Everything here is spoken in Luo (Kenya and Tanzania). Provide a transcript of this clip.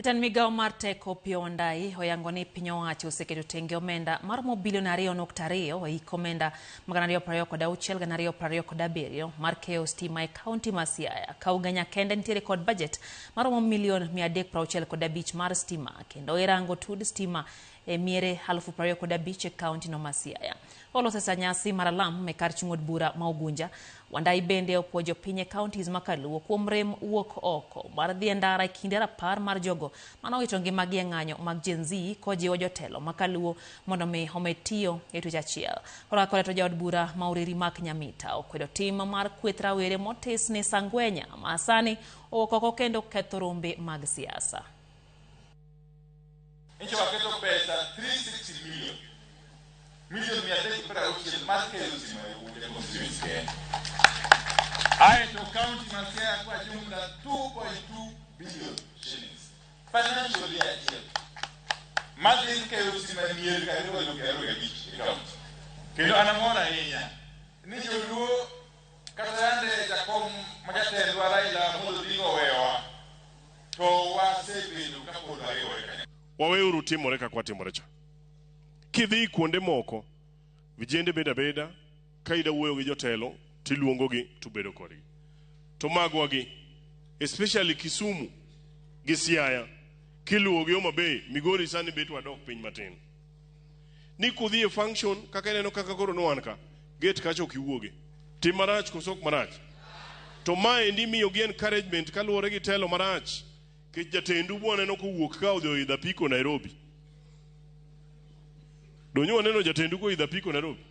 Tan migao mar teko Pio Ndai oyango ni piny owacho oseketo tenge omenda maromo bilion 2.2 eik omenda magana 226 gana 227 mar keyo stima e kaunti ma Siaya. Kauganya kende nitiere kod budget maromo milion 365 mar stima kendo irango tud stima e miere 25,000 e kaunti no ma Siaya. Olose sa nyasi mar alam me kar chung'od bura ma Ugunja. Wandai bende opuojo piny e kauntis makaluo kuom rem wuok oko mar dhi ndara e kinde rapar mar jogo manowito ngimagi e ng'anyo mag Gen Z kojiwo jotelo makaluo mondo mi omed tiyo e tich achiel. Kora to jaod bura Mauriri mak Nyamita okwedo tim mar kweth Rawere motes ne Sangwenya ma sani owuok oko kendo ketho rombe mag siasa. Incho waketo pesa 360 million. Milioni 360 mar keyo stima e Ugunja constituency Kenya. To county ma Siaya kwa jumla 2.2 billion shillings. Financial year achiel. Madhi keyo stima e mier karibu 25 e county. Kendo anamor ahinya ni joluo kata yande jakom majatendwa Raila Amolo Odinga owewa to wasebedo kapod wariwore kanyo. Waweuru timore kaka watimore cha. Kidhi kuonde moko vijende beda kaida wuoyo gi jotelo tiluongogi tubedo kodgi. To magwagi especially Kisumu gi Siaya kiluogi Homa Bay Migori sani bet wadok piny matin. Ni kudhi e function kaka neno kaka koro nwanka gate kacho kiwuoge. Tim marach kosok marach. To mae ndi miyo gi encouragement kaluwore gi telo marach. Ke jatendu bwana no kuwuok ka odhi idha piko Nairobi. Donyo neno jatendu ko idha piko Nairobi.